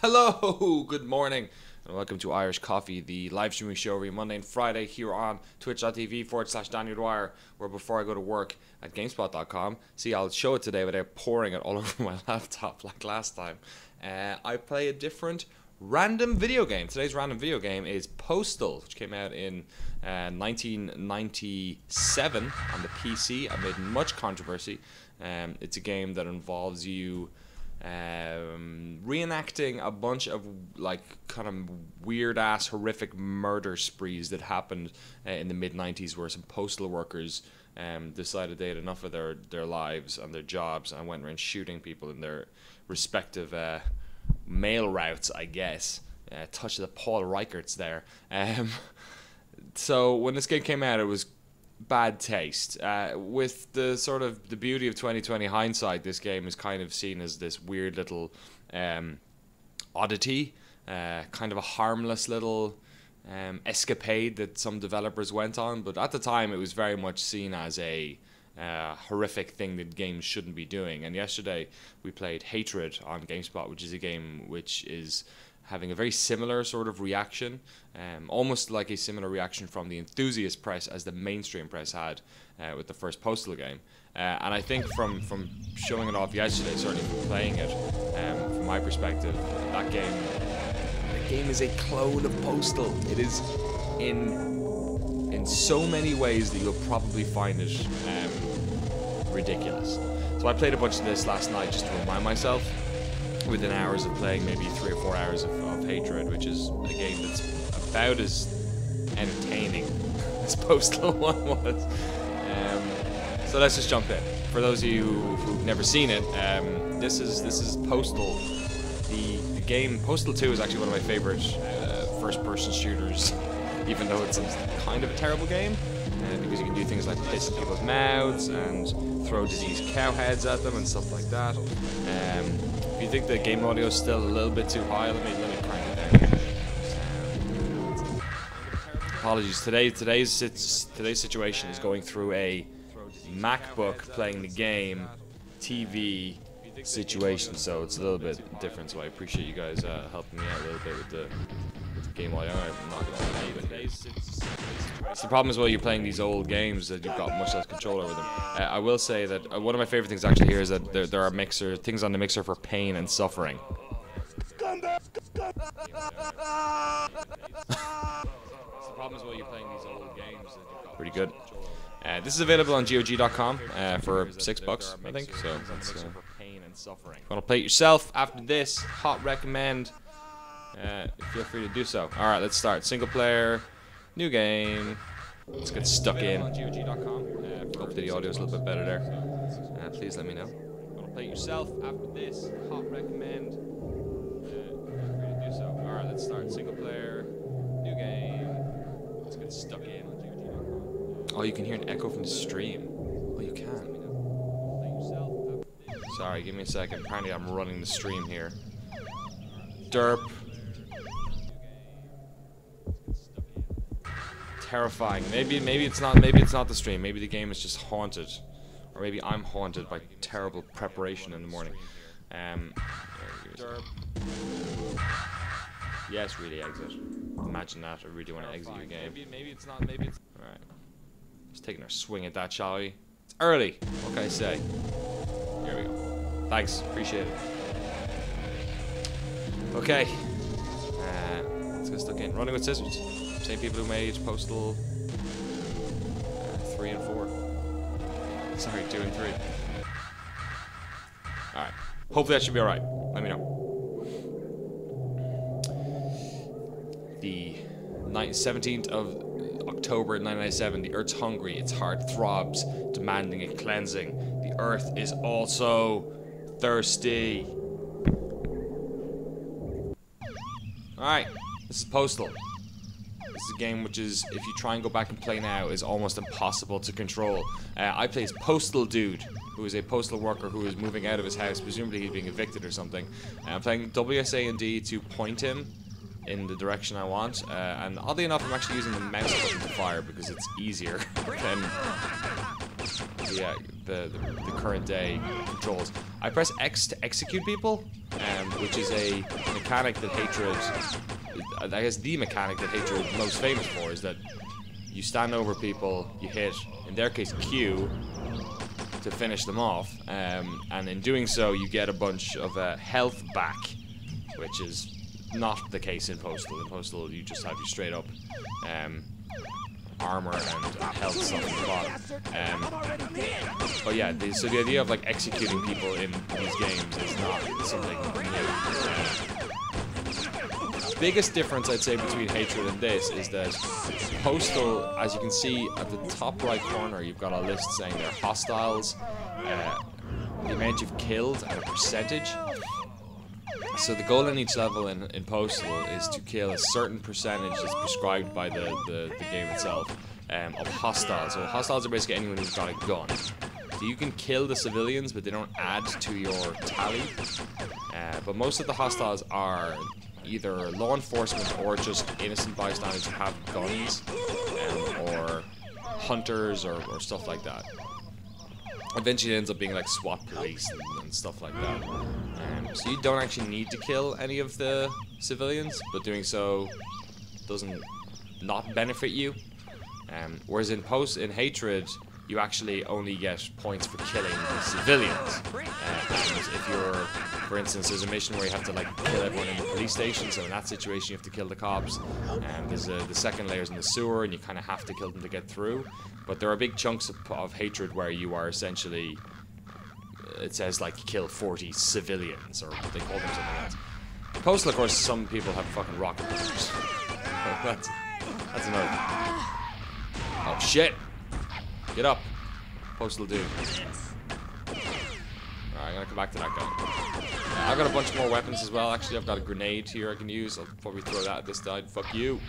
Hello, good morning, and welcome to Irish Coffee, the live streaming show every Monday and Friday here on twitch.tv/Daniel Dwyer, where before I go to work at GameSpot.com, see, I'll show it today without pouring it all over my laptop like last time. I play a different random video game. Today's random video game is Postal, which came out in 1997 on the PC. I made much controversy. It's a game that involves you reenacting a bunch of like kind of weird ass horrific murder sprees that happened in the mid-90s, where some postal workers decided they had enough of their lives and their jobs and went around shooting people in their respective mail routes, I guess. Touch of the Paul Reicherts there. So when this game came out, it was bad taste. With the sort of the beauty of 2020 hindsight, this game is kind of seen as this weird little oddity, kind of a harmless little escapade that some developers went on. But at the time, it was very much seen as a horrific thing that games shouldn't be doing. And yesterday, we played Hatred on GameSpot, which is a game which is having a very similar sort of reaction, almost like a similar reaction from the enthusiast press as the mainstream press had with the first Postal game. And I think from showing it off yesterday, certainly from playing it, from my perspective, the game is a clone of Postal. It is in so many ways that you'll probably find it ridiculous. So I played a bunch of this last night just to remind myself, within hours of playing, maybe 3 or 4 hours of Hatred, which is a game that's about as entertaining as Postal 1 was. So let's just jump in. For those of you who've never seen it, this is Postal. The game Postal 2 is actually one of my favorite first-person shooters, even though it's kind of a terrible game, because you can do things like piss in people's mouths and throw diseased cow heads at them and stuff like that. If you think the game audio is still a little bit too high, let me crank it down. Apologies. Today's situation is going through a MacBook playing the game TV situation, so it's a little bit different. So I appreciate you guys helping me out a little bit with the game audio. I'm not going to lie to you. It's the problem as well, you're playing these old games that you've got much less control over them. I will say that one of my favorite things actually here is that there are things on the mixer for pain and suffering. It's the problem as well, you're playing these old games that you've got pretty good. This is available on GOG.com for $6, I think. So that's, if you want to play it yourself after this, hot recommend. Feel free to do so. Alright, let's start. Single player, new game. Let's get stuck in. Hopefully the audio is a little bit better there. Please let me know. Want to play it yourself after this, hot recommend. Feel free to do so. Alright, let's start. Single player, new game. Let's get stuck in. Oh, you can hear an echo from the stream. Oh, you can. Sorry, give me a second. Apparently I'm running the stream here. Derp. Terrifying. Maybe it's not the stream. Maybe the game is just haunted, or maybe I'm haunted by terrible preparation in the morning. Yes, really exit. Imagine that. I really want to exit your game. Maybe it's not. Maybe it's. All right. Just taking our swing at that, shall we? It's early. What can I say? Here we go. Thanks. Appreciate it. Okay. Let's get stuck in. Running with scissors. Same people who made Postal 3 and 4. Sorry, 2 and 3. Alright. Hopefully that should be alright. Let me know. The 17th of October 1997. The Earth's hungry. Its heart throbs, demanding a cleansing. The Earth is also thirsty. Alright. This is Postal. This is a game which is, if you try and go back and play now, is almost impossible to control. I play as Postal Dude, who is a postal worker who is moving out of his house. Presumably he's being evicted or something. I'm playing WSA and D to point him in the direction I want. And oddly enough, I'm actually using the mouse button to fire because it's easier than the current day controls. I press X to execute people, which is an mechanic that Hatred, I guess the mechanic that Hatred is most famous for, is that you stand over people, you hit, in their case, Q, to finish them off, and in doing so you get a bunch of health back, which is not the case in Postal. In Postal you just have your straight up armor and health stuff at the bottom. But yeah, so the idea of like executing people in these games is not something new. Biggest difference I'd say between Hatred and this is that Postal, as you can see at the top right corner, you've got a list saying they're hostiles, the amount you've killed, and a percentage. So the goal in each level in Postal is to kill a certain percentage that's prescribed by the game itself of hostiles. So hostiles are basically anyone who's got a gun. So you can kill the civilians, but they don't add to your tally. But most of the hostiles are either law enforcement or just innocent bystanders who have guns, or hunters or stuff like that. Eventually it ends up being like SWAT police and stuff like that. So you don't actually need to kill any of the civilians, but doing so doesn't not benefit you. Whereas in Hatred, you actually only get points for killing the civilians. And if you're, for instance, there's a mission where you have to like kill everyone in the police station, so in that situation you have to kill the cops. And there's the second layer's in the sewer, and you kind of have to kill them to get through. But there are big chunks of Hatred where you are essentially, it says like kill 40 civilians, or they call them something else. In Postal, of course, some people have fucking rocket boosters. that's another thing. Oh shit! Get up, Postal dude. Alright, I'm gonna come back to that guy. I've got a bunch more weapons as well. Actually, I've got a grenade here I can use. I'll probably throw that at this side. Fuck you.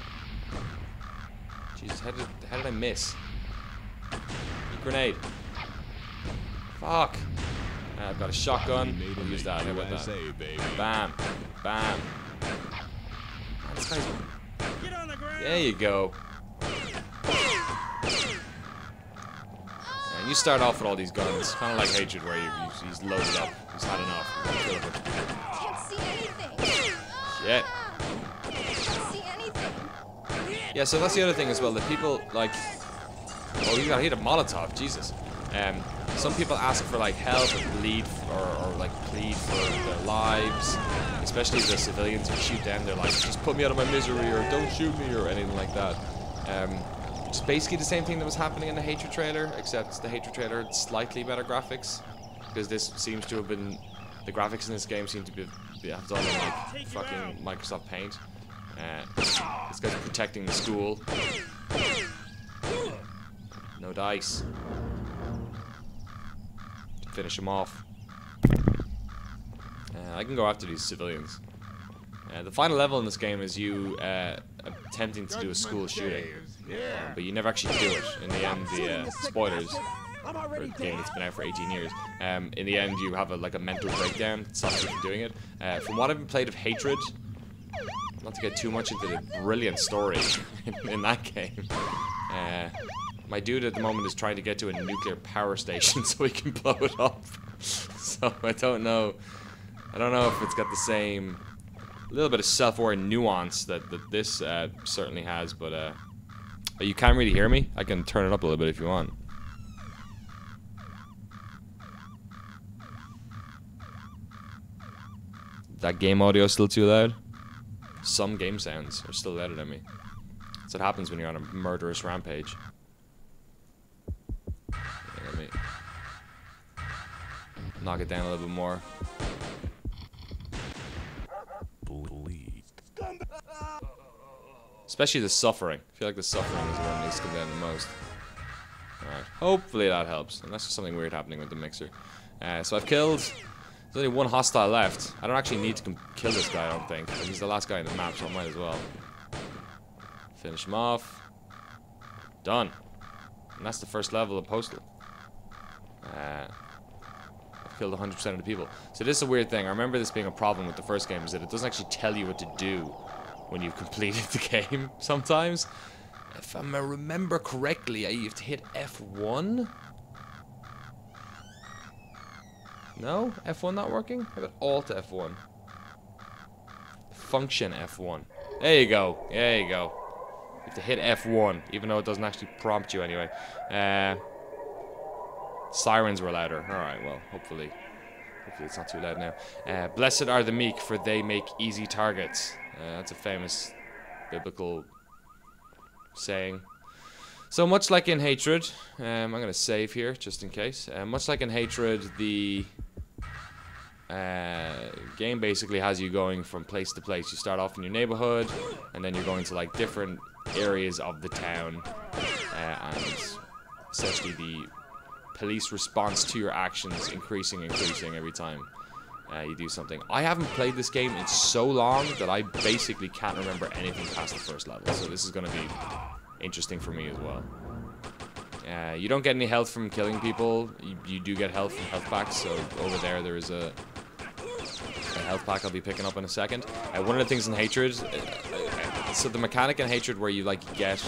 Jesus, how did I miss? Grenade. Fuck. I've got a shotgun. I'll use that. How about that? Bam. Bam. This guy's... There you go. And you start off with all these guns, kind of like Hatred, where he's loaded up. He's had enough. Can't see anything. Shit. Can't see anything. Yeah, so that's the other thing as well. That people like. Oh, you gotta hit a Molotov, Jesus. Some people ask for like help or plead or like plead for their lives, especially the civilians who shoot them. They're like, just put me out of my misery, or don't shoot me, or anything like that. It's basically the same thing that was happening in the Hatred trailer, except the Hatred trailer had slightly better graphics, because this seems to have been, the graphics in this game seem to be have done in like fucking Microsoft Paint. This guy's protecting the school. No dice. Finish him off. I can go after these civilians. The final level in this game is you attempting to do a school shooting, but you never actually do it. In the end, the spoilers for a game that's been out for 18 years. In the end, you have like a mental breakdown that stops you from doing it. From what I've played of Hatred, not to get too much into the brilliant story in that game. My dude at the moment is trying to get to a nuclear power station so he can blow it up. So I don't know if it's got the same little bit of self-aware nuance that this certainly has, but you can't really hear me. I can turn it up a little bit if you want. That game audio still too loud? Some game sounds are still louder than me. That's what happens when you're on a murderous rampage. Let me knock it down a little bit more. Especially the suffering. I feel like the suffering is the one that needs to come down the most. Alright, hopefully that helps. Unless there's something weird happening with the mixer. So I've killed... There's only one hostile left. I don't actually need to kill this guy, I don't think. But he's the last guy in the map, so I might as well. Finish him off. Done. And that's the first level of Postal. I've killed 100% of the people. So this is a weird thing. I remember this being a problem with the first game, is that it doesn't actually tell you what to do when you've completed the game sometimes. If I remember correctly, you have to hit F1? No? F1 not working? How about Alt F1? function F1. There you go. There you go. You have to hit F1, even though it doesn't actually prompt you anyway. Sirens were louder. Alright, well, hopefully it's not too loud now. Blessed are the meek, for they make easy targets. That's a famous biblical saying. So much like in Hatred, I'm going to save here just in case. Much like in Hatred, the game basically has you going from place to place. You start off in your neighborhood, and then you're going to like different areas of the town, and essentially the police response to your actions increasing every time you do something. I haven't played this game in so long that I basically can't remember anything past the first level, so this is going to be interesting for me as well. You don't get any health from killing people. You do get health from health packs, so over there is a health pack I'll be picking up in a second. One of the things in Hatred, so the mechanic in Hatred where you like get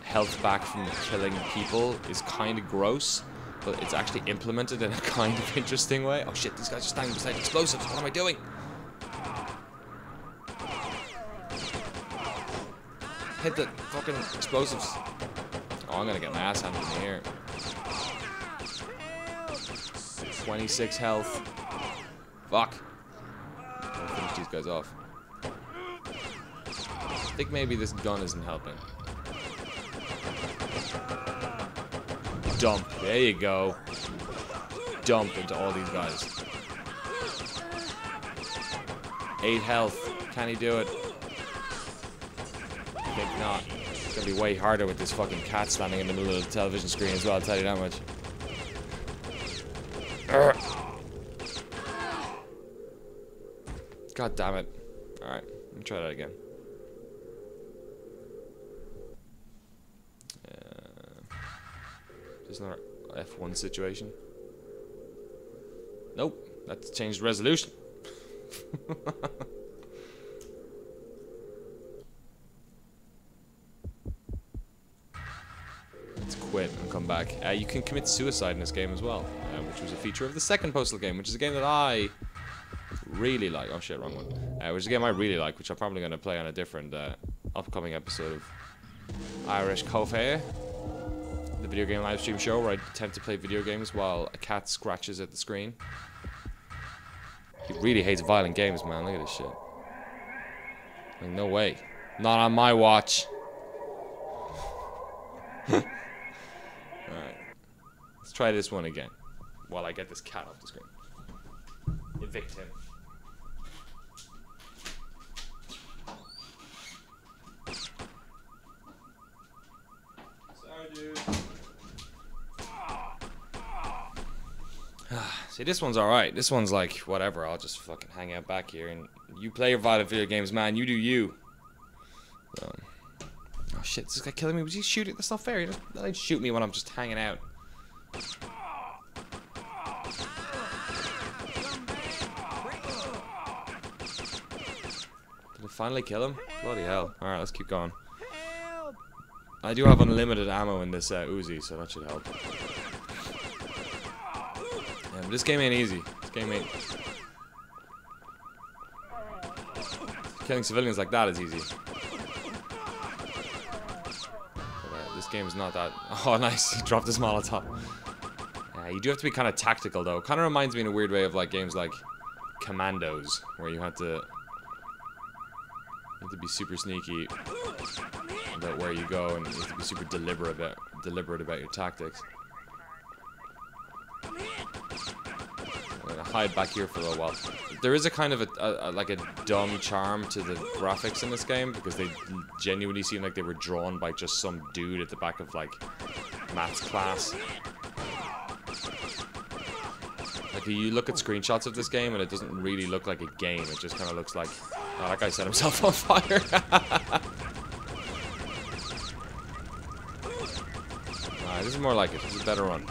health back from killing people is kind of gross, but it's actually implemented in a kind of interesting way. Oh shit, these guys are standing beside explosives. What am I doing? Hit the fucking explosives. Oh, I'm gonna get my ass handed in here. 26 health. Fuck. I'm gonna finish these guys off. I think maybe this gun isn't helping. Dump. There you go. Dump into all these guys. 8 health. Can he do it? I think not. It's gonna be way harder with this fucking cat standing in the middle of the television screen as well, I'll tell you that much. God damn it. Alright, let me try that again. There's another F1 situation. Nope, that's changed resolution. Let's quit and come back. You can commit suicide in this game as well, which was a feature of the second Postal game, which is a game that I really like. Oh shit, wrong one. Which is a game I really like, which I'm probably going to play on a different upcoming episode of Irish Coffee, the video game live stream show where I attempt to play video games while a cat scratches at the screen. He really hates violent games, man. Look at this shit. Like, no way. Not on my watch. Alright. Let's try this one again while I get this cat off the screen. Evict him. Sorry, dude. See, this one's alright. This one's like, whatever, I'll just fucking hang out back here and you play your violent video games, man. You do you. Oh shit, this guy killing me. Was he shooting? That's not fair. He doesn't shoot me when I'm just hanging out. Did I finally kill him? Bloody hell. Alright, let's keep going. I do have unlimited ammo in this Uzi, so that should help. Yeah, but this game ain't easy. This game ain't... Killing civilians like that is easy. But, this game is not that... Oh, nice. He dropped his Molotov. You do have to be kind of tactical, though. Kind of reminds me in a weird way of like games like Commandos, where you have to be super sneaky about where you go, and you have to be super deliberate about your tactics. I'm gonna hide back here for a little while. There is a kind of like a dumb charm to the graphics in this game, because they genuinely seem like they were drawn by just some dude at the back of like maths class. Like, you look at screenshots of this game and it doesn't really look like a game. It just kind of looks like, oh, that guy set himself on fire. Alright, this is more like it. This is a better run.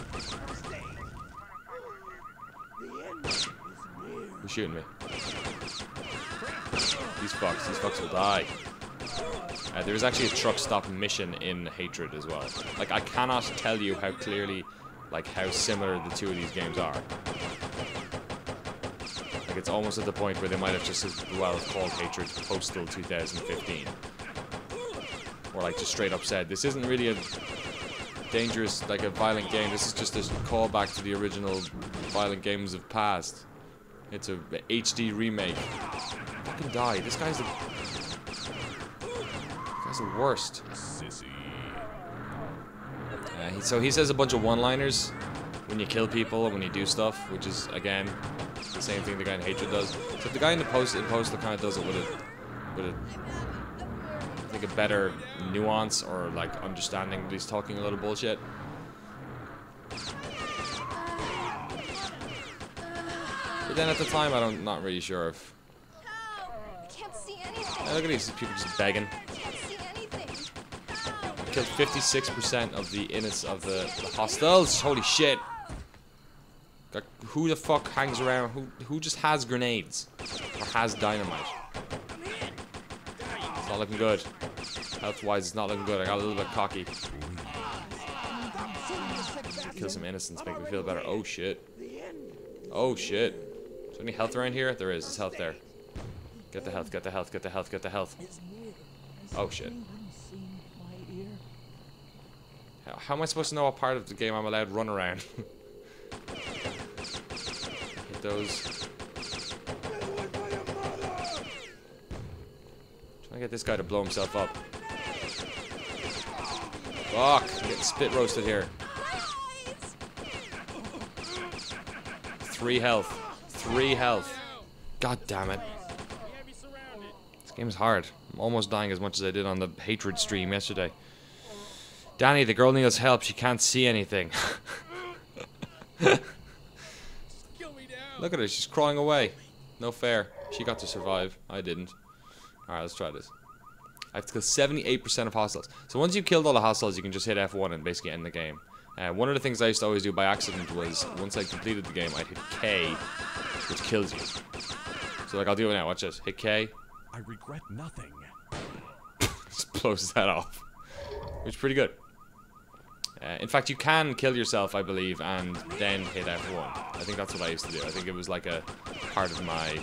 Who's shooting me? These fucks will die. There is actually a truck stop mission in Hatred as well. Like, I cannot tell you how clearly, like, how similar the two of these games are. Like, it's almost at the point where they might have just as well called Hatred Postal 2015. Or like just straight up said, this isn't really a dangerous, like a violent game. This is just a callback to the original violent games of past. It's a HD remake. Fucking die. This guy's the worst. So he says a bunch of one-liners when you kill people and when you do stuff, which is again the same thing the guy in Hatred does. So the guy in Postal kind of does it with a I think a better nuance or like understanding that he's talking a little bullshit. But then at the time, I'm not really sure if. I can't see anything. Look at these people just begging. I can't see anything. Killed 56% of the innocents of the hostiles. Holy shit! Like, who the fuck hangs around? Who just has grenades or has dynamite? It's not looking good. Health-wise, it's not looking good. I got a little bit cocky. Kill some innocents, make me feel better. Oh shit! Oh shit! Is there any health around here? There is. There's health there. Get the health. Get the health. Get the health. Get the health. Oh shit! How am I supposed to know what part of the game I'm allowed to run around? Hit those. Trying to get this guy to blow himself up. Fuck! I'm getting spit roasted here. 3 health. 3 health. God damn it. This game is hard. I'm almost dying as much as I did on the Hatred stream yesterday. Danny, the girl needs help. She can't see anything. Look at her. She's crawling away. No fair. She got to survive. I didn't. Alright, let's try this. I have to kill 78% of hostiles. So once you've killed all the hostiles, you can just hit F1 and basically end the game. One of the things I used to always do by accident was, once I completed the game, I'd hit K, which kills you. So like, I'll do it now. Watch this. Hit K. I regret nothing. Just blows that off. Which is pretty good. In fact, you can kill yourself, I believe, and then hit F1. I think that's what I used to do. I think it was like a part of my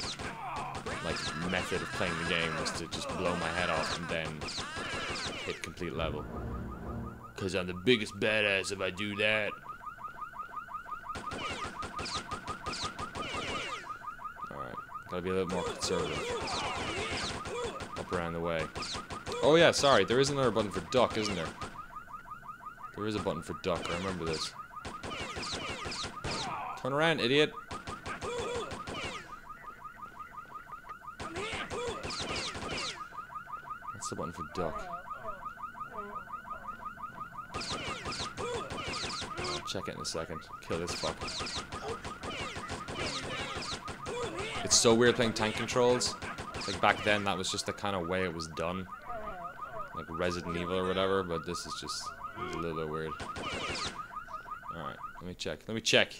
method of playing the game was to just blow my head off and then hit complete level. Because I'm the biggest badass if I do that. Alright, gotta be a little more conservative. Up around the way. Oh yeah, sorry, there is another button for duck, isn't there? There is a button for duck, I remember this. Turn around, idiot! What's the button for duck? I'll check it in a second. Kill this fuck. It's so weird playing tank controls. Like back then, that was just the kind of way it was done. Like Resident Evil or whatever, but this is just a little bit weird. Alright, let me check. Let me check.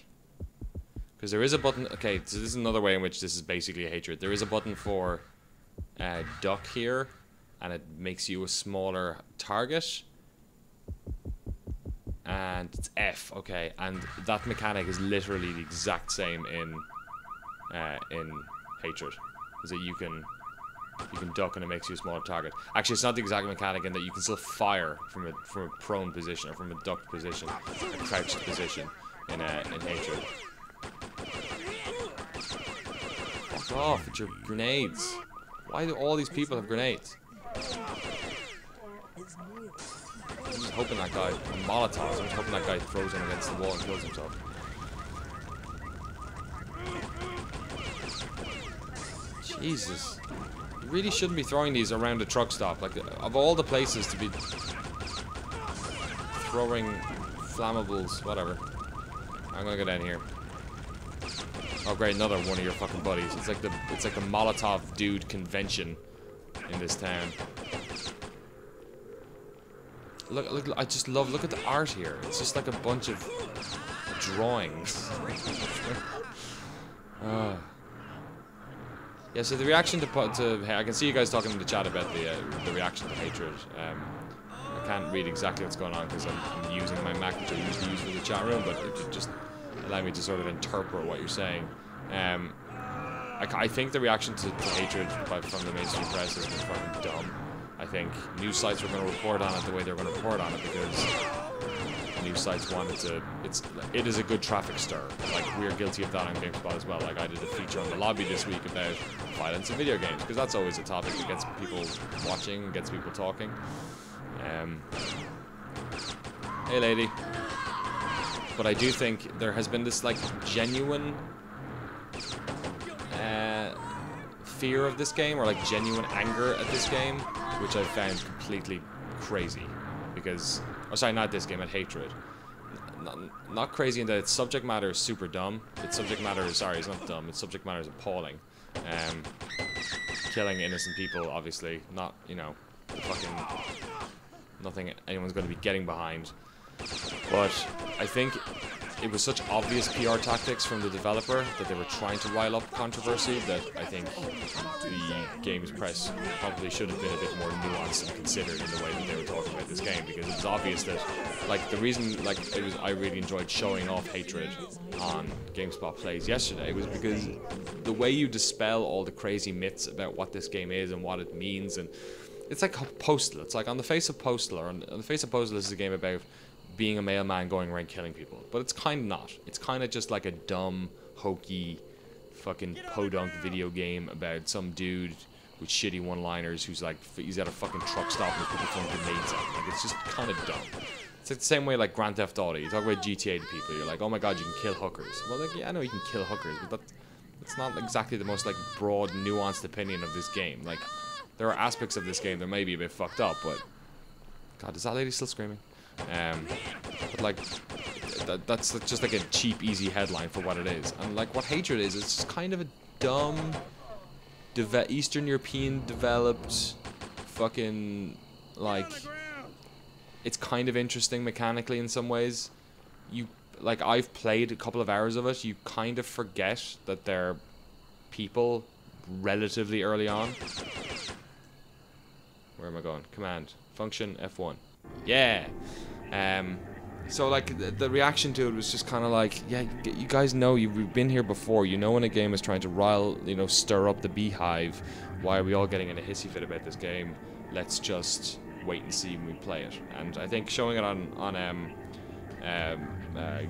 Because there is a button. Okay, so this is another way in which this is basically a Hatred. There is a button for duck here, and it makes you a smaller target. And it's F, okay, and that mechanic is literally the exact same in Hatred. Is that you can duck and it makes you a smaller target. Actually, it's not the exact mechanic in that you can still fire from a prone position or from a ducked position, a crouched position in Hatred. Fuck off with your grenades. Why do all these people have grenades? I'm just hoping that guy, Molotovs, I'm just hoping that guy throws him against the wall and kills himself. Jesus. You really shouldn't be throwing these around a truck stop. Like, of all the places to be throwing flammables, whatever. I'm gonna go down here. Oh great, another one of your fucking buddies. It's like the Molotov dude convention in this town. Look, I just love, look at the art here. It's just like a bunch of drawings. Yeah, so the reaction to I can see you guys talking in the chat about the reaction to Hatred. I can't read exactly what's going on because I'm using my Mac, which I usually use for the chat room, but it just allowed me to sort of interpret what you're saying. I think the reaction to hatred from the mainstream press has been fucking dumb. I think news sites were going to report on it the way they're going to report on it because news sites wanted to. It is a good traffic stir. Like, we're guilty of that on GameSpot as well. Like, I did a feature on the lobby this week about violence in video games because that's always a topic that gets people watching, gets people talking. Hey, lady. But I do think there has been this like genuine fear of this game, or like genuine anger at this game, which I found completely crazy. Because, oh sorry, not this game, at hatred. Not crazy in that its subject matter is super dumb. Its subject matter is, sorry, it's not dumb. Its subject matter is appalling. Killing innocent people, obviously, not, you know, fucking nothing anyone's going to be getting behind. But I think it was such obvious PR tactics from the developer that they were trying to rile up controversy that I think the games press probably should have been a bit more nuanced and considered in the way that they were talking about this game, because it was obvious that, like, the reason, like, I really enjoyed showing off hatred on GameSpot Plays yesterday was because the way you dispel all the crazy myths about what this game is and what it means, and it's like Postal. It's like on the face of Postal, or on the face of Postal, this is a game about being a mailman going around killing people, but it's kind of not. It's kind of just like a dumb, hokey, fucking podunk video game about some dude with shitty one-liners who's like, he's at a fucking truck stop and people throwing grenades at him. Like, it's just kind of dumb. It's like the same way like Grand Theft Auto. You talk about GTA to people, you're like, oh my god, you can kill hookers. Well, like, yeah, I know you can kill hookers, but that's not exactly the most like broad, nuanced opinion of this game. Like, there are aspects of this game that may be a bit fucked up, but god, is that lady still screaming? But like, that's just like a cheap, easy headline for what it is. And like, what hatred is, it's just kind of a dumb, Eastern European developed, fucking, like, it's kind of interesting mechanically in some ways. Like, I've played a couple of hours of it, you kind of forget that they're people relatively early on. Where am I going? Command. Function F1. Yeah. So like the reaction to it was just kind of like, yeah, you guys know, you've been here before. You know when a game is trying to stir up the beehive. Why are we all getting in a hissy fit about this game? Let's just wait and see when we play it. And I think showing it on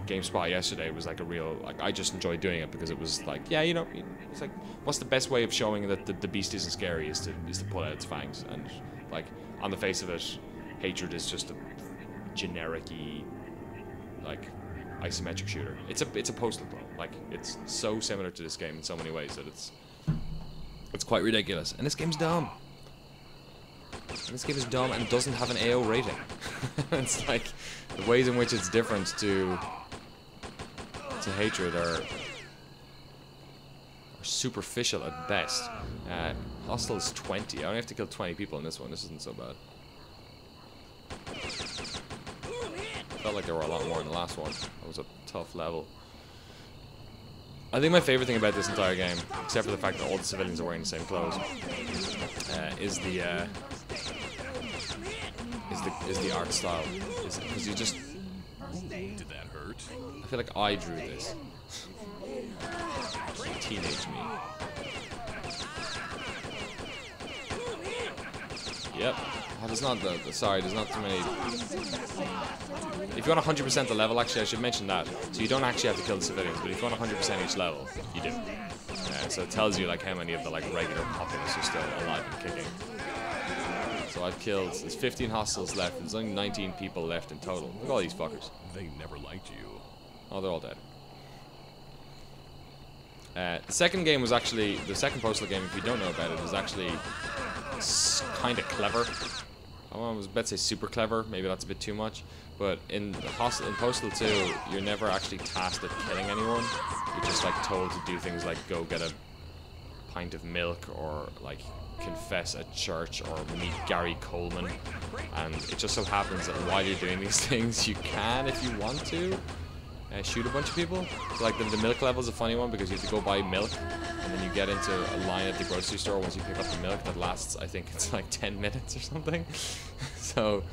GameSpot yesterday was like a real, like, I just enjoyed doing it because it was like, yeah, you know, it's like, what's the best way of showing that the beast isn't scary is to pull out its fangs. And like, on the face of it, hatred is just a generic-y, like, isometric shooter. It's a Postal bro. Like, it's so similar to this game in so many ways that it's quite ridiculous. And this game's dumb. And this game is dumb and it doesn't have an AO rating. It's like, the ways in which it's different to hatred are superficial at best. Hostile is 20. I only have to kill 20 people in this one. This isn't so bad. Felt like there were a lot more in the last one. That was a tough level. I think my favorite thing about this entire game, except for the fact that all the civilians are wearing the same clothes, is the art style. Because you just... Did that hurt? I feel like I drew this. Teenage me. Yep. Oh, there's not sorry, there's not too many. If you want 100% the level, actually, I should mention that. So you don't actually have to kill the civilians, but if you want 100% each level, you do. So it tells you like how many of the like regular populace are still alive and kicking. So I've killed. There's 15 hostiles left. There's only 19 people left in total. Look at all these fuckers. They never liked you. Oh, they're all dead. The second game was actually, the second Postal game, if you don't know about it, is actually kind of clever. I was about to say super clever, maybe that's a bit too much. But in Postal 2, you're never actually tasked at killing anyone. You're just like told to do things like go get a pint of milk, or like confess at church, or meet Gary Coleman. And it just so happens that while you're doing these things, you can, if you want to, shoot a bunch of people. So like the milk level is a funny one because you have to go buy milk, and then you get into a line at the grocery store once you pick up the milk that lasts, I think it's like 10 minutes or something. So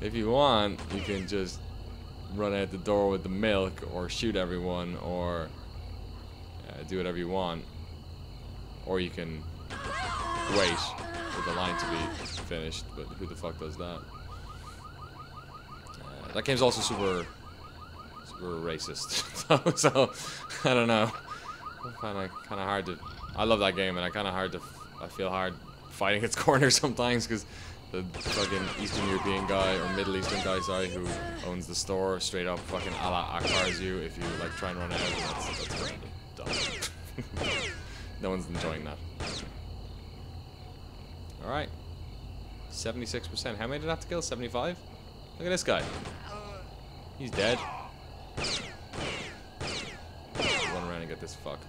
if you want, you can just run out the door with the milk, or shoot everyone, or do whatever you want. or you can wait for the line to be finished. But who the fuck does that? That game's also super racist. So I don't know. Kind of hard to. I love that game, and I feel hard fighting its corner sometimes because the fucking Eastern European guy or Middle Eastern guy, sorry, who owns the store, straight up fucking a la Akbars you if you like try and run out. That's kind of dumb. No one's enjoying that. All right, 76%. How many did I have to kill? 75. Look at this guy. He's dead. Run around and get this fuck.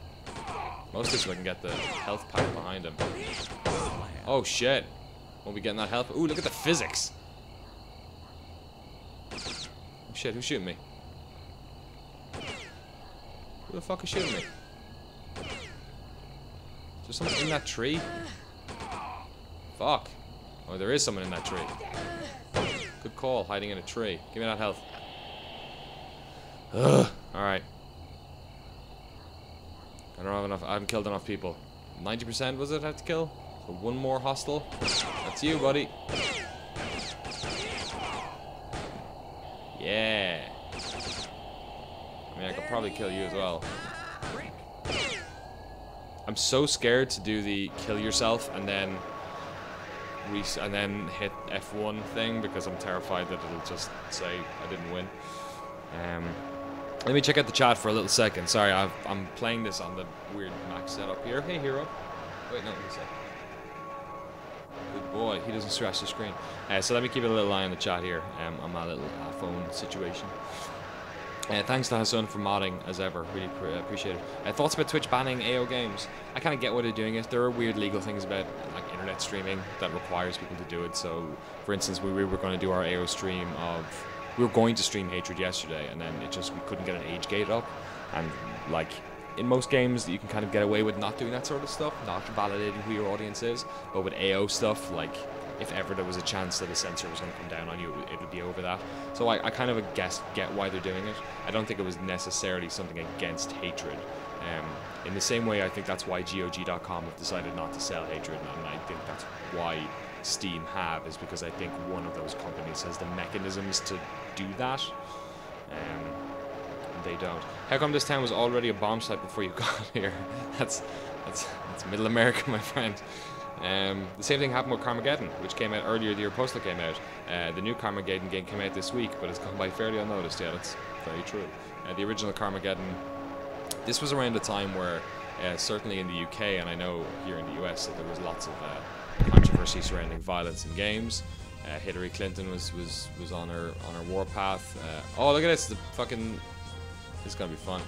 Mostly so I can get the health pack behind him. Oh shit. Won't be getting that health. Ooh, look at the physics. Oh shit, who's shooting me? Who the fuck is shooting me? Is there someone in that tree? Fuck. Oh, there is someone in that tree. Good call, hiding in a tree. Give me that health. Ugh. Alright. I don't have enough. I haven't killed enough people. 90% was it I had to kill? So one more hostile. That's you, buddy. Yeah. I mean, I could probably kill you as well. I'm so scared to do the kill yourself and then hit F1 thing because I'm terrified that it'll just say I didn't win. Let me check out the chat for a little second. Sorry, I'm playing this on the weird Mac setup here. Hey, hero. Wait, no, let me say. Good boy. He doesn't scratch the screen. So let me keep a little eye on the chat here on my little phone situation. Thanks to Hassan for modding, as ever. Really appreciate it. Thoughts about Twitch banning AO games? I kind of get why they're doing it. There are weird legal things about like internet streaming that requires people to do it. So, for instance, we were going to do our AO stream of... We were going to stream Hatred yesterday, and then we couldn't get an age gate up. And, like, in most games, you can kind of get away with not doing that sort of stuff, not validating who your audience is. But with AO stuff, like, if ever there was a chance that a censor was going to come down on you, it would be over that. So I kind of get why they're doing it. I don't think it was necessarily something against Hatred. In the same way, I think that's why GOG.com have decided not to sell Hatred, and I think that's why Steam have, is because I think one of those companies has the mechanisms to do that. They don't. How come this town was already a bomb site before you got here? That's Middle America, my friend. The same thing happened with Carmageddon, which came out earlier the year Postal came out. The new Carmageddon game came out this week, but it's gone by fairly unnoticed. Yeah, that's very true. The original Carmageddon, this was around a time where, certainly in the UK, and I know here in the US, that there was lots of controversy surrounding violence in games. Hillary Clinton was on her warpath. Oh, look at this! The fucking... This is gonna be fun.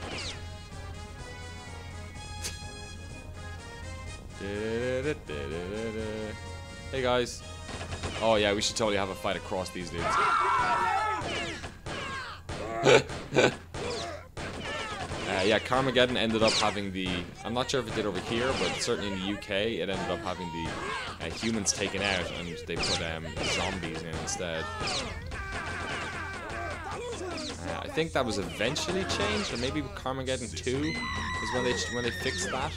Hey guys. Oh yeah, we should totally have a fight across these dudes. Yeah, Carmageddon ended up having the... I'm not sure if it did over here, but certainly in the UK, it ended up having the humans taken out, and they put zombies in instead. I think that was eventually changed, or maybe Carmageddon 2 is when they fixed that.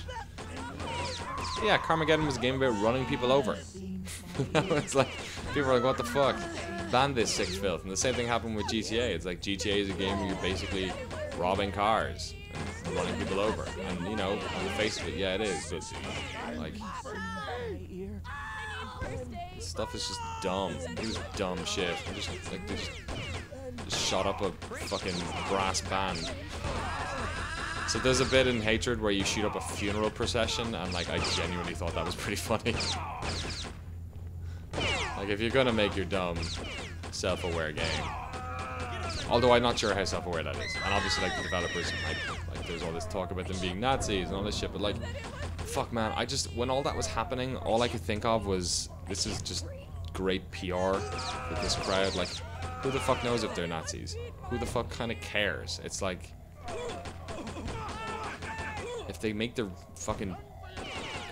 Yeah, Carmageddon was a game about running people over. It's like, people are like, what the fuck? Ban this sick filth. And the same thing happened with GTA. It's like, GTA is a game where you're basically robbing cars and running people over. And, you know, on the face of it, yeah, it is. But, like, this stuff is just dumb. It was dumb shit. Just shot up a fucking brass band. So there's a bit in Hatred where you shoot up a funeral procession, and like I genuinely thought that was pretty funny. Like if you're gonna make your dumb, self-aware game, although I'm not sure how self-aware that is, and obviously like the developers, like there's all this talk about them being Nazis and all this shit, but like, fuck man, when all that was happening, all I could think of was this is just great PR with this crowd. Like, who the fuck knows if they're Nazis? Who the fuck kind of cares? It's like, if they make their fucking...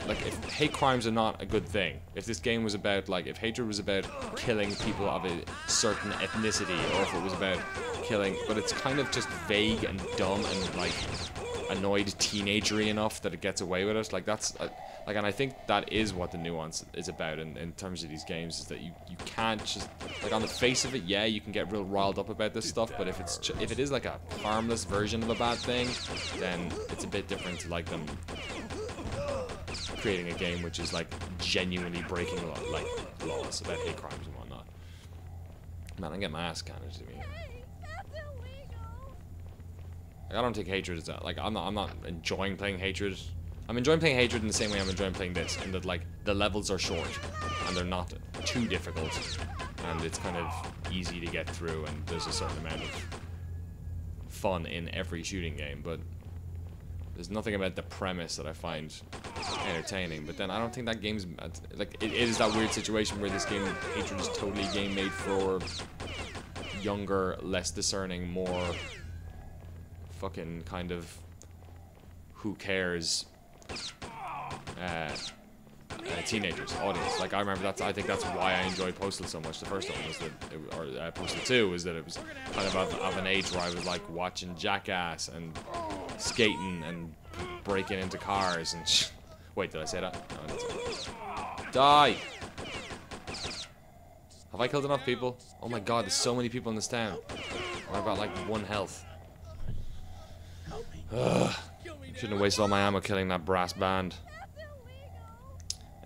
Like, if hate crimes are not a good thing, if this game was about, like, if Hatred was about killing people of a certain ethnicity, or if it was about killing... But it's kind of just vague and dumb and, like, annoyed teenagery enough that it gets away with it. Like, that's... Like, and I think that is what the nuance is about in terms of these games, is that you can't just, like, on the face of it, yeah, you can get real riled up about this stuff, but if it is like a harmless version of a bad thing, then it's a bit different to like them creating a game which is like genuinely breaking laws about hate crimes and whatnot. Man, I get my ass handed to me. Like, I don't take hatred as that. Like, I'm not enjoying playing hatred. I'm enjoying playing hatred in the same way I'm enjoying playing this, in that like the levels are short and they're not too difficult, and it's kind of easy to get through, and there's a certain amount of fun in every shooting game. But there's nothing about the premise that I find entertaining. But then I don't think that game's like it is that weird situation where this game, hatred, is totally a game made for younger, less discerning, more fucking kind of who cares teenagers audience. Like, I remember I think that's why I enjoyed Postal so much. The first one was that, or Postal 2, was that it was kind of an age where I was like watching Jackass and skating and breaking into cars and wait, did I say that? No, I didn't say that. Die! Have I killed enough people? Oh my god, there's so many people in this town. I've got like 1 health. Ugh. Shouldn't have wasted all my ammo killing that brass band.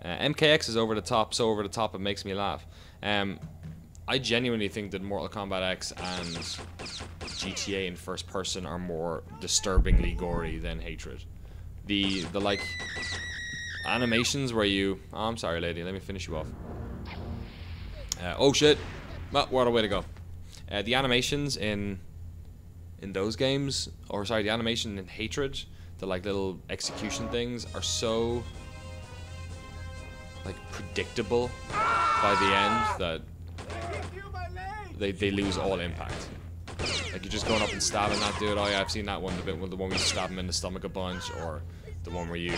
MKX is over the top, so over the top it makes me laugh. I genuinely think that Mortal Kombat X and GTA in first person are more disturbingly gory than Hatred. The like animations where you... Oh, I'm sorry, lady. Let me finish you off. Oh shit! Well, what a way to go. The animations in those games, or sorry, the animation in Hatred, the like little execution things are so like predictable by the end that they lose all impact. Like, you're just going up and stabbing that dude. Oh yeah, I've seen that one. The one where you stab him in the stomach a bunch, or the one where you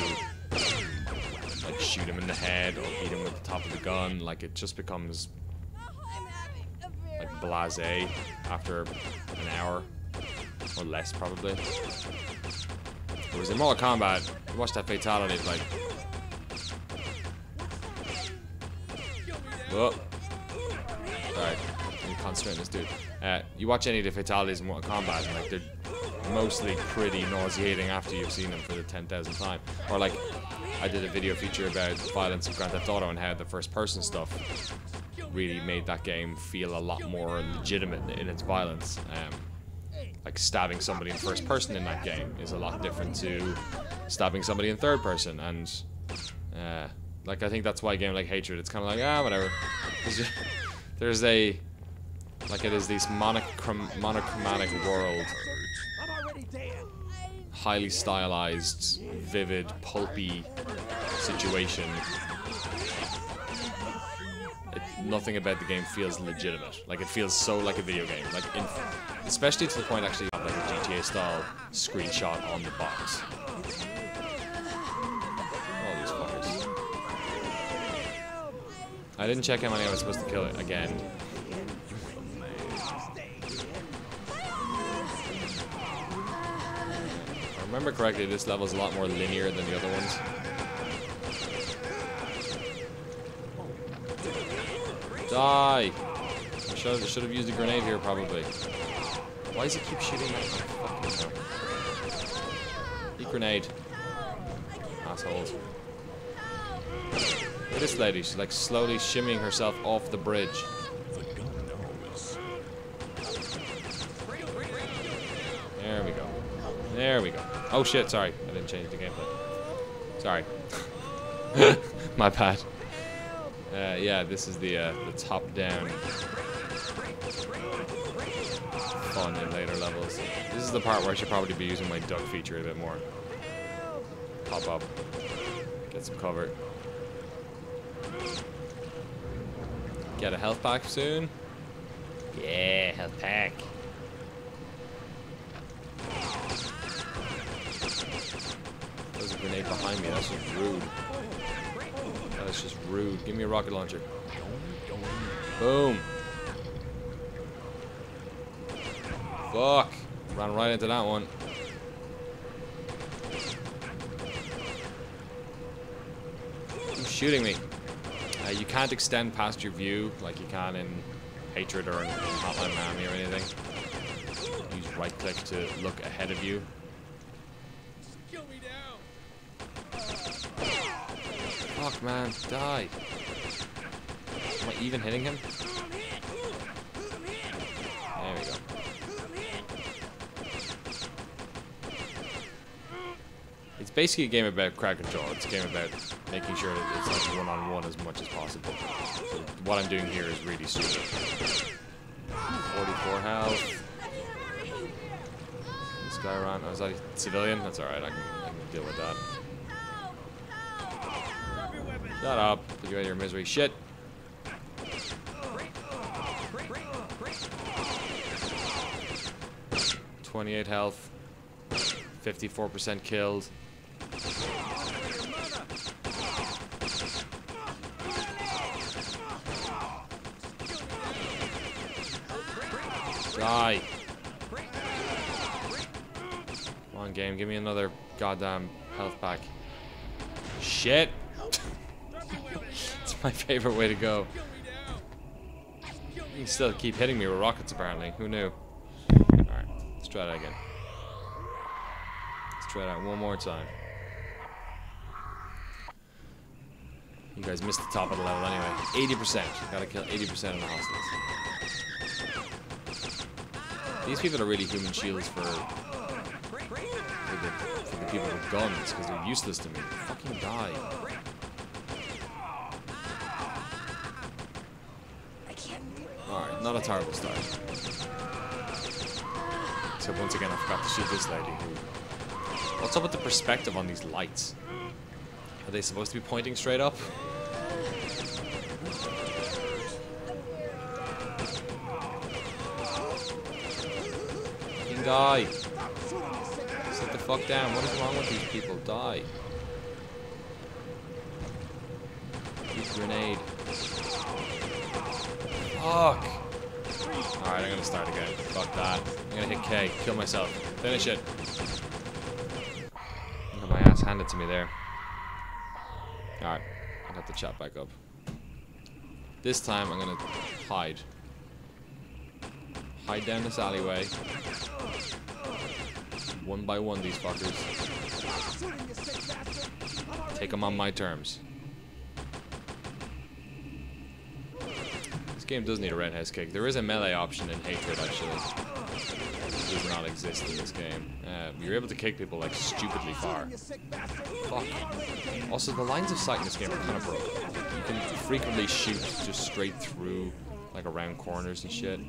like shoot him in the head or beat him with the top of the gun. Like, it just becomes like blasé after an hour or less, probably. Whereas in Mortal Kombat, you watch that fatality, it's like, whoa. Sorry, I'm concentrating this dude. You watch any of the fatalities in Mortal Kombat, and like, they're mostly pretty nauseating after you've seen them for the 10,000th time. Or like, I did a video feature about violence in Grand Theft Auto and how the first-person stuff really made that game feel a lot more legitimate in its violence. Like, stabbing somebody in first person in that game is a lot different to stabbing somebody in third person, and like, I think that's why a game like Hatred, it's kind of like, ah, whatever. There's a, like, it is this monochromatic world, highly stylized, vivid, pulpy situation. Nothing about the game feels legitimate. Like, it feels so like a video game. Like, especially to the point actually of like a GTA style screenshot on the box. All these fuckers. I didn't check how many I was supposed to kill it again. If I remember correctly, this level is a lot more linear than the other ones. Die! I should have used a grenade here, probably. Why does he keep shooting at my fucking hell? Eat grenade. Assholes. Look at this lady. She's like slowly shimmying herself off the bridge. There we go. There we go. Oh shit, sorry. I didn't change the gameplay. Sorry. My bad. Yeah, this is the top-down fun in later levels. This is the part where I should probably be using my duck feature a bit more. Pop up. Get some cover. Get a health pack soon. Yeah, health pack. There's a grenade behind me. That's just rude. That's just rude. Give me a rocket launcher. Boom. Fuck. Ran right into that one. shooting me. You can't extend past your view like you can in Hatred or in Hotline Miami or anything. Use right click to look ahead of you. Kill me now. Fuck, man, die. Am I even hitting him? There we go. It's basically a game about crowd control. It's a game about making sure that it's like one-on-one as much as possible. So what I'm doing here is really stupid. 44 health. This guy around. Oh, is that a civilian? That's alright. I can deal with that. Shut up. Put you out of your misery. Shit. 28 health. 54% killed. Die. Come on, game. Give me another goddamn health pack. Shit. It's my favorite way to go. You can still keep hitting me with rockets, apparently. Who knew? Alright, let's try that again. Let's try that one more time. You guys missed the top of the level anyway. 80%. Gotta kill 80% of the hostiles. These people are really human shields for the people with guns, because they're useless to me. Fucking die. Alright, not a terrible start. Except once again I forgot to shoot this lady who... What's up with the perspective on these lights? Are they supposed to be pointing straight up? Fucking die. Sit the fuck down. What is wrong with these people? Die. Use grenade. Fuck. Alright, I'm gonna start again. Fuck that. I'm gonna hit K. Kill myself. Finish it. I got my ass handed to me there. Alright. I got the chat back up. This time I'm gonna hide. Hide down this alleyway. One by one, these fuckers. Take them on my terms. This game does need a roundhouse kick. There is a melee option in Hatred, actually. It does not exist in this game. You're able to kick people like stupidly far. Fuck. Also, the lines of sight in this game are kind of broken. You can frequently shoot just straight through, like around corners and shit.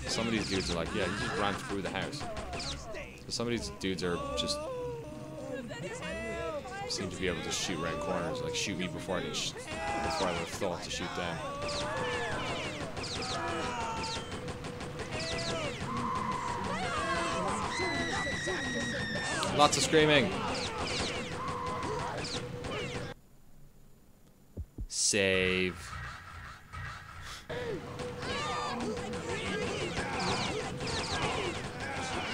Some of these dudes are like, yeah, you just ran through the house. So some of these dudes are just seem to be able to shoot around corners, like shoot me before I before I would have thought to shoot them. Lots of screaming. Save.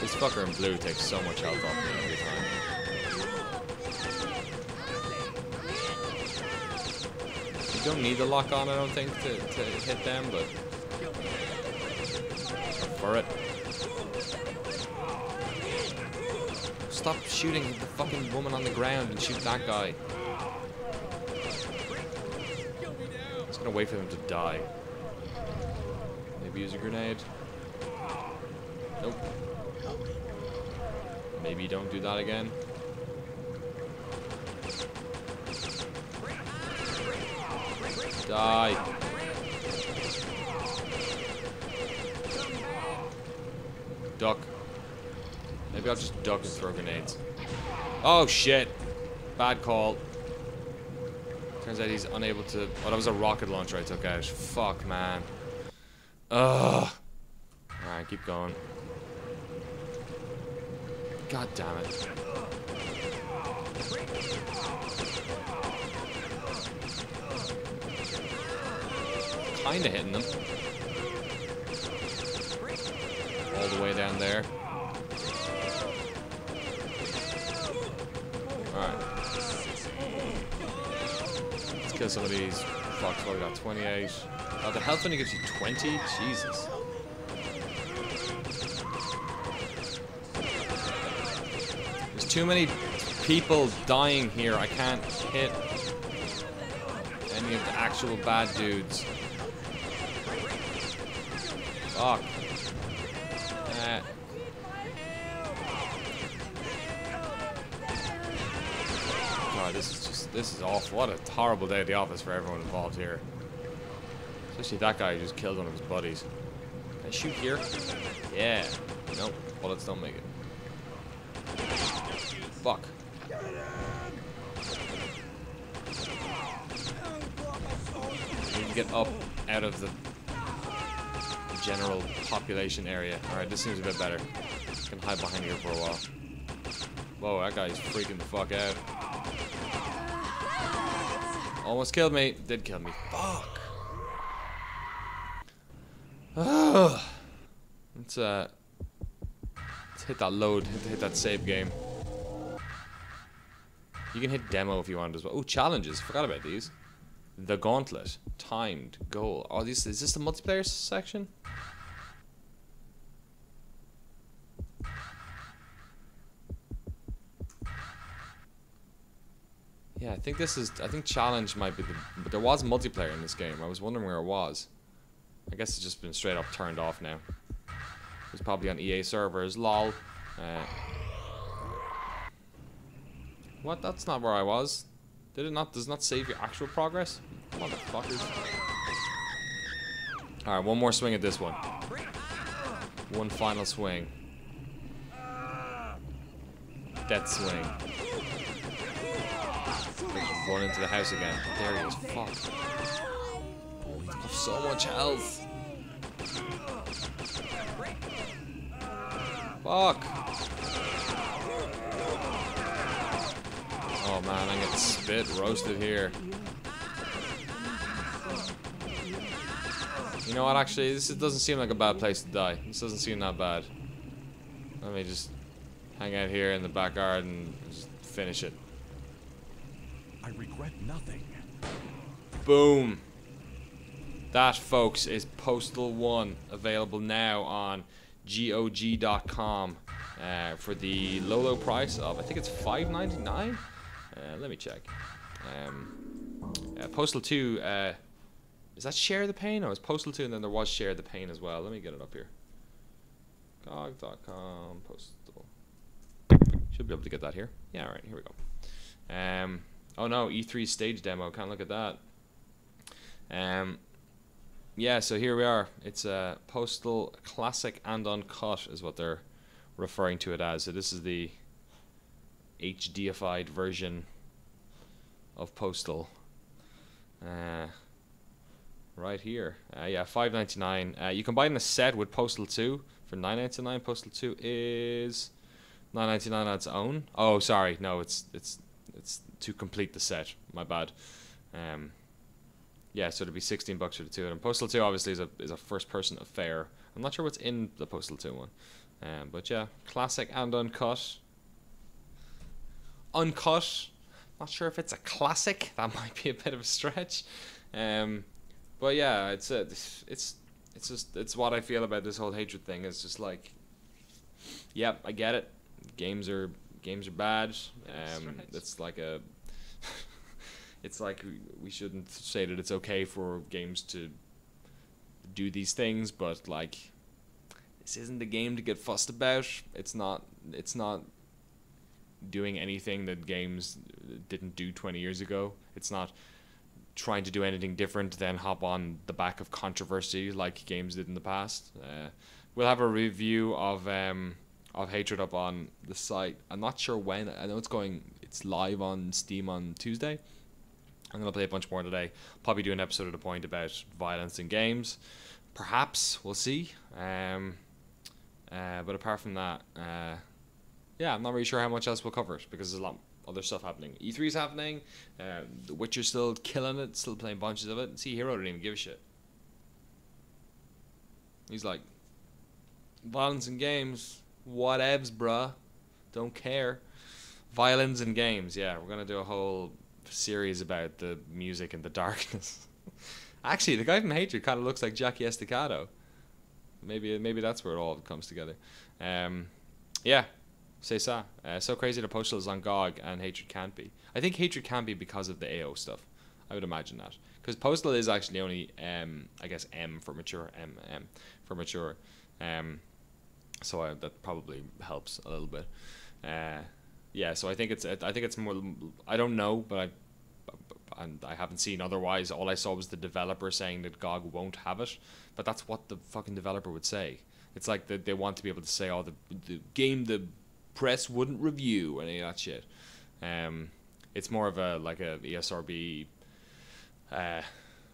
This fucker in blue takes so much health off me every time. You don't need the lock on, I don't think, to hit them, but for it. Stop shooting the fucking woman on the ground and shoot that guy. I'm just gonna wait for them to die. Maybe use a grenade. Nope. Maybe don't do that again. Die. Duck. Maybe I'll just duck and throw grenades. Oh shit. Bad call. Turns out he's unable to... Oh, that was a rocket launcher I took out. Fuck, man. Ugh. Alright, keep going. God damn it. Kinda hitting them. All the way down there. Alright. kill some of these. Fuck, so we got 28. Oh, the health only gives you 20? Jesus. There's too many people dying here. I can't hit any of the actual bad dudes. Fuck. God, this is awful. What a horrible day at the office for everyone involved here. Especially that guy who just killed one of his buddies. Can I shoot here? Yeah. Nope. Bullets don't make it. Fuck. Need to get up out of the general population area. Alright, this seems a bit better. I can hide behind here for a while. Whoa, that guy's freaking the fuck out. Almost killed me. Did kill me. Fuck. Let's hit that load. Hit that save game. You can hit demo if you want as well. Oh, challenges. Forgot about these. The Gauntlet. Timed. Goal. Oh, is this the multiplayer section? Yeah, I think challenge might be but there was multiplayer in this game. I was wondering where it was. I guess it's just been straight up turned off now. It's probably on EA servers. Lol. What? That's not where I was. Did it not? Does it not save your actual progress? Motherfuckers. Alright, one more swing at this one. One final swing. Death swing. Run into the house again. There he is. Fuck. I have so much health. Fuck. Oh man, I get spit roasted here. You know what, actually, this doesn't seem like a bad place to die. This doesn't seem that bad. Let me just hang out here in the backyard and just finish it. I regret nothing. Boom. That, folks, is Postal 1, available now on GOG.com for the low price of, I think it's $5.99. Let me check. Postal 2, is that Share the Pain? No, it's Postal 2, and then there was Share the Pain as well. Let me get it up here. GOG.com, Postal. Should be able to get that here. Yeah, alright, here we go. Oh no, E3 stage demo. Can't look at that. Yeah, so here we are. It's a Postal Classic and Uncut is what they're referring to it as. So this is the HDified version of Postal. Right here. Yeah, $5.99. You can buy it in a set with Postal 2 for $9.99. Postal 2 is $9.99 on its own. Oh, sorry. No, it's to complete the set. My bad. Yeah, so it'd be $16 for the two of them. Postal 2 obviously is a first-person affair. I'm not sure what's in the Postal 2 one. But yeah, classic and uncut. Uncut. Not sure if it's a classic. That might be a bit of a stretch. But yeah, it's what I feel about this whole hatred thing. It's just like, yep, I get it. Games are bad. It's like a it's like we shouldn't say that it's okay for games to do these things, but like, this isn't the game to get fussed about. It's not doing anything that games didn't do 20 years ago. It's not trying to do anything different than hop on the back of controversy like games did in the past. We'll have a review of Hatred up on the site. I'm not sure when. I know it's live on Steam on Tuesday. I'm going to play a bunch more today. Probably do an episode at a point about violence in games. Perhaps. We'll see. But apart from that, yeah, I'm not really sure how much else we'll cover it, because there's a lot other stuff happening. E3's happening. The Witcher's still killing it, still playing bunches of it. See, Hero didn't even give a shit. He's like, violence in games, whatevs, bruh. Don't care. Violence in games, yeah. We're going to do a whole series about the music and the darkness. Actually, the guy from Hatred kind of looks like Jackie Estacado. Maybe that's where it all comes together. Yeah, c'est ça. So crazy that Postal is on GOG and Hatred can't be. I think Hatred can be because of the AO stuff. I would imagine that. Because Postal is actually only, I guess, M for mature. M for mature. So that probably helps a little bit. Yeah, so I think it's more. I don't know, but I haven't seen otherwise. All I saw was the developer saying that GOG won't have it, but that's what the fucking developer would say. It's like they want to be able to say, "Oh, the game the press wouldn't review," and any of that shit. It's more of a ESRB,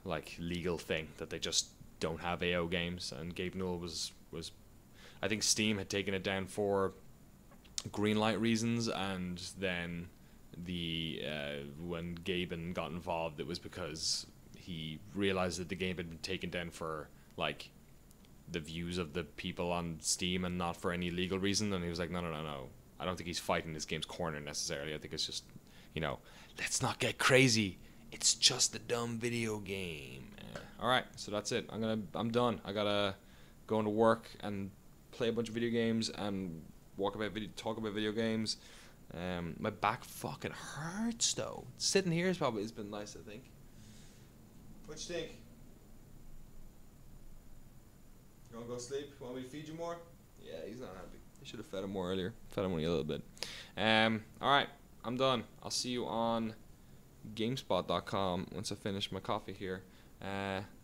like legal thing that they just don't have AO games. And Gabe Newell was I think Steam had taken it down for greenlight reasons, and then when Gaben got involved, it was because he realized that the game had been taken down for like the views of the people on Steam and not for any legal reason. And he was like, no, I don't think he's fighting this game's corner necessarily. I think it's just, let's not get crazy, it's just a dumb video game. All right, so that's it. I'm done. I gotta go into work and play a bunch of video games and talk about video games. My back fucking hurts though. Sitting here has been nice, I think. What you think? You wanna go sleep? Want me to feed you more? Yeah, he's not happy. I should have fed him more earlier. Fed him only a little bit. Alright, I'm done. I'll see you on GameSpot.com once I finish my coffee here.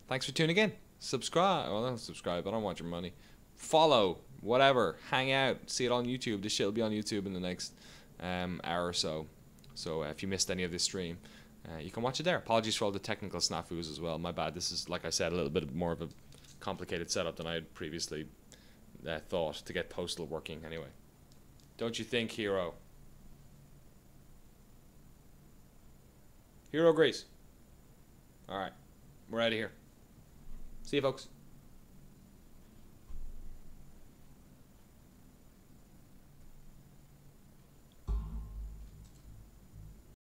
Thanks for tuning in. Subscribe. Well, don't subscribe. I don't want your money. Follow. Whatever. Hang out. See it on YouTube. This shit will be on YouTube in the next hour or so. So if you missed any of this stream, you can watch it there. Apologies for all the technical snafus as well. My bad. This is, like I said, a little bit more of a complicated setup than I had previously thought to get Postal working anyway. Don't you think, Hero? Hero agrees. Alright. We're out of here. See you, folks.